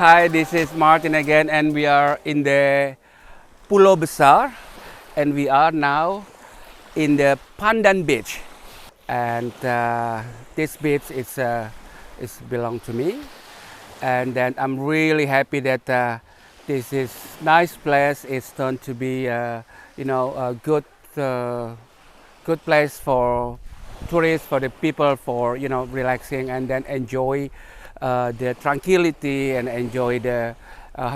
Hi, this is Martin again, and we are in the Pulau Besar, and we are now in the Pandan Beach. And this beach is belong to me, and then I'm really happy that this is nice place. It's turned to be, a uh, good place for tourists, for the people, for relaxing and then enjoy the tranquility and enjoy the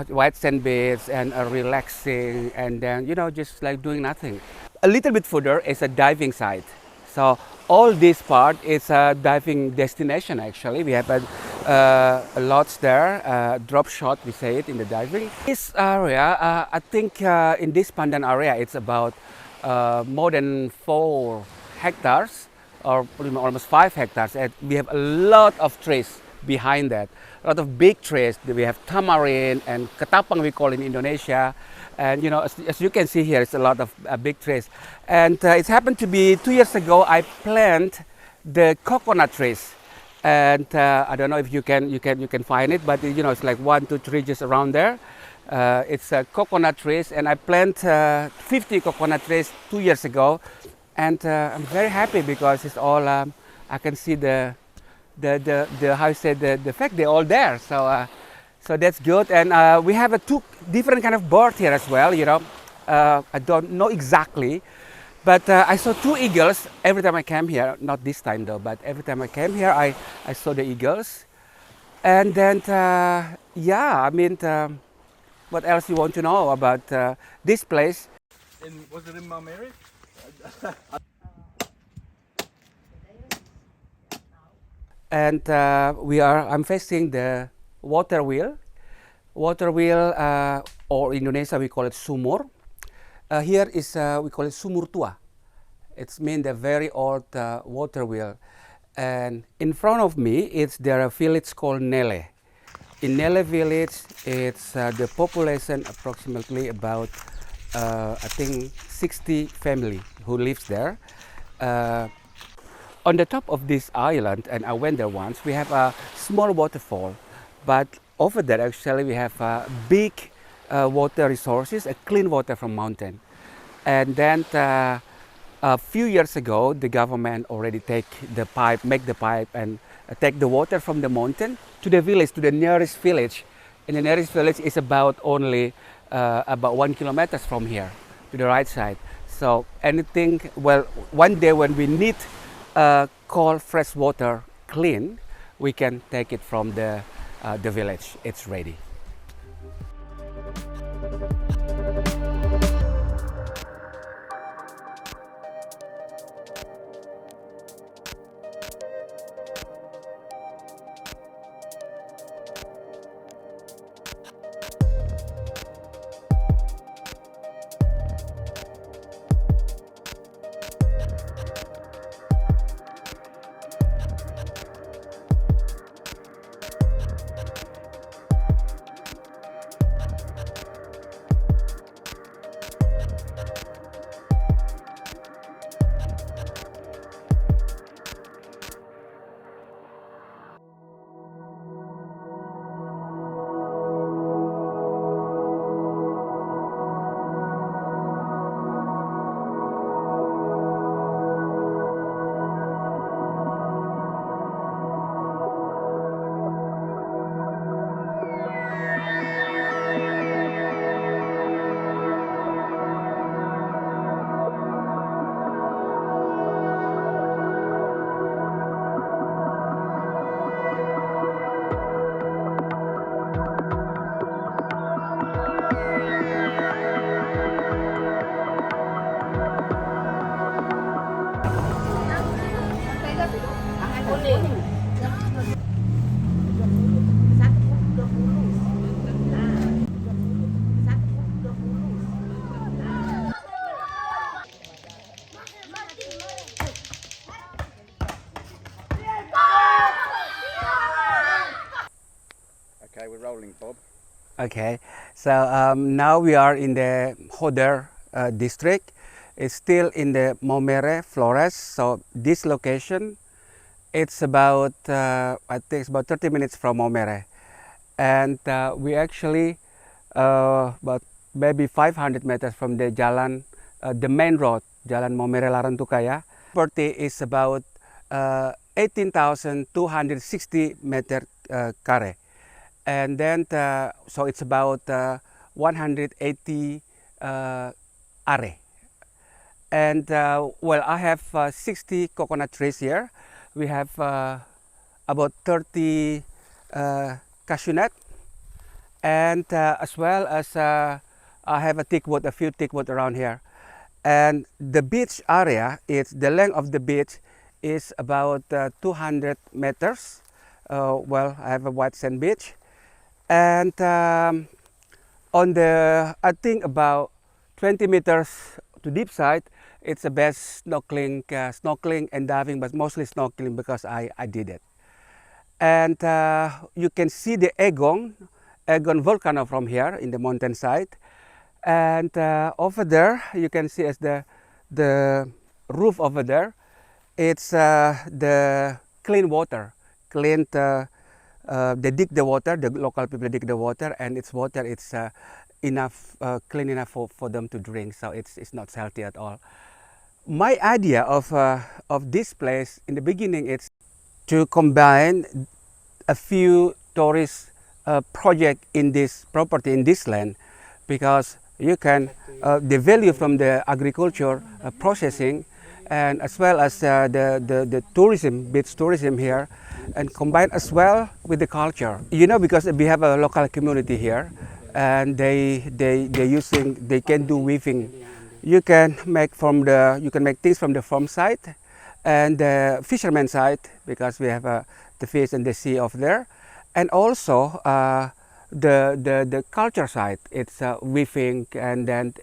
white sand beach and relaxing and then just like doing nothing. A little bit further is a diving site. So all this part is a diving destination. Actually, we have a lodge there, drop shot we say it in the diving. This area, I think in this Pandan area, it's about more than 4 hectares or almost 5 hectares. And we have a lot of trees behind that, a lot of big trees. We have tamarind and ketapang we call in Indonesia. And as you can see here, it's a lot of big trees. And it happened to be 2 years ago I planted the coconut trees. And I don't know if you can find it, but it's like 1, 2, 3 just around there. It's coconut trees, and I planted 50 coconut trees 2 years ago, and I'm very happy because it's all I can see the how you say the fact they're all there. So that's good, and we have two different kind of bird here as well. I don't know exactly, but I saw 2 eagles every time I came here. Not this time though, but every time I came here, I saw the eagles, and then yeah, I mean. What else you want to know about this place? Was it in Maumere? And I'm facing the water wheel. Water wheel, or in Indonesia we call it sumur. Here is we call it sumur tua. It's mean the very old water wheel. And in front of me, there a village called Nele. In Nele village, it's the population approximately about I think 60 family who lives there. On the top of this island, and I went there once, we have a small waterfall, but over there actually we have big water resources, a clean water from mountain. And then a few years ago, the government already make the pipe and take the water from the mountain to the village, to the nearest village. And the nearest village is about only about 1 kilometer from here, to the right side. So anything, well, one day when we need cold fresh water clean, we can take it from the village. It's ready. Okay, we're rolling, Bob. Okay, so now we are in the Hoder district. It's still in the Maumere, Flores. So this location, it's about I think it's about 30 minutes from Maumere, and we actually about maybe 500 meters from the jalan, the main road, Jalan Maumere Larantukaya. Property is about 18,260 meter carre, and then so it's about 180 are. And well, I have 60 coconut trees here. We have about 30 cashew nut, and as well as I have a few thick wood around here. And the beach area, the length of the beach is about 200 meters. Well, I have a white sand beach, and on the, I think about 20 meters to deep side, it's the best snorkeling and diving, but mostly snorkeling because I did it. And you can see the Egon volcano from here in the mountain side. And over there, you can see as the roof over there, it's the clean water. They dig the water, the local people dig the water, and it's water, it's enough, clean enough for them to drink, so it's not salty at all. My idea of this place in the beginning is to combine a few tourist project in this property, in this land, because you can the value from the agriculture processing, and as well as the tourism, beach tourism here, and combine as well with the culture. You know, because we have a local community here, and they can do weaving. You can make things from the farm side and the fisherman side, because we have the fish and the sea over there, and also the culture side. It's weaving, and then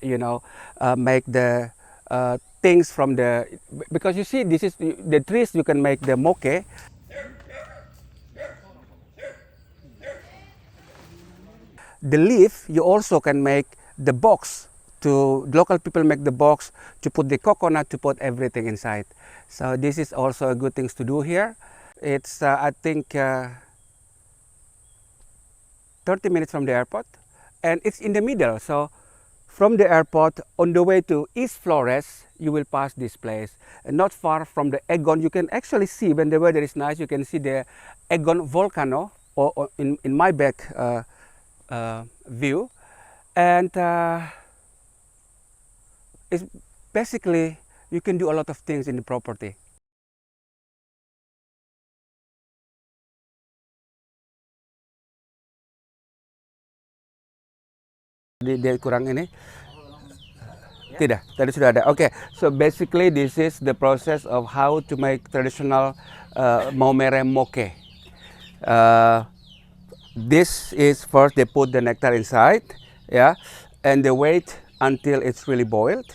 make the things from because you see, this is the trees. You can make the moke. The leaf, you also can make the box. Local people make the box to put the coconut, to put everything inside. So this is also a good thing to do here. It's I think 30 minutes from the airport, and it's in the middle. So from the airport on the way to East Flores, you will pass this place, and not far from the Egon. You can actually see, when the weather is nice, you can see the Egon volcano or in my back view. And it's basically, you can do a lot of things in the property. Dia kurang ini? Tidak, tadi sudah ada. Okay, so basically this is the process of how to make traditional Maumere moke. This is first they put the nectar inside, yeah, and they wait until it's really boiled,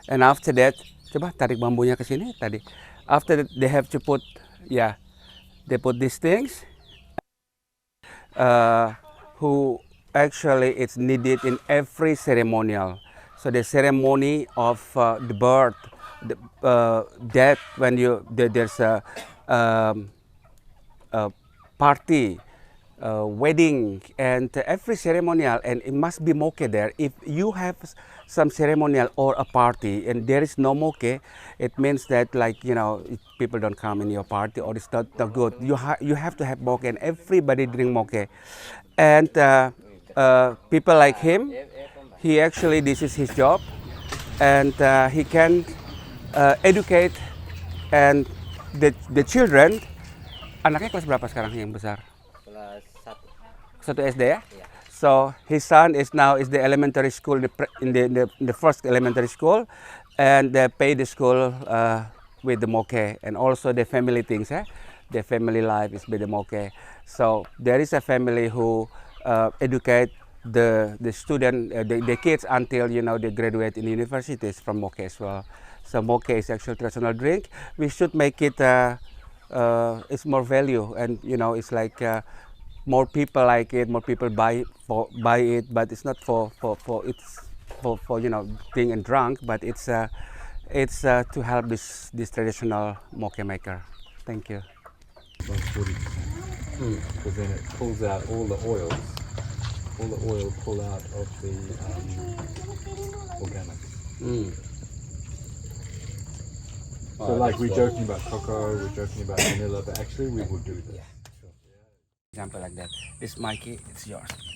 and after that, coba tarik bambunya ke sini tadi. After that, they have to put, yeah, they put these things. Who actually it's needed in every ceremonial. So the ceremony of the birth, the death, when there's a party, wedding, and every ceremonial, and it must be moke there. If you have some ceremonial or a party and there is no moke, it means that, like, people don't come in your party, or it's not good. You have to have moke, and everybody drink moke. And people like him, he actually, this is his job, and he can educate and the children. Anaknya kelas berapa sekarang yang besar? Kelas 1. 1 SD ya? Yeah. So his son is now the elementary school, in the first elementary school, and they pay the school with the moke, and also the family things. The family life is with the moke. So there is a family who educate the student, the kids, until they graduate in universities from moke as well. So moke is actually traditional drink. We should make it. It's more value, and it's like more people like it, more people buy it, but it's not for being and drunk, but it's to help this traditional moke maker. Thank you. because then it pulls out all the oils. All the oil pull out of the volcano. So like we're joking about cocoa, we're joking about vanilla, but actually we would do this. Example like that. This Mikey, it's yours.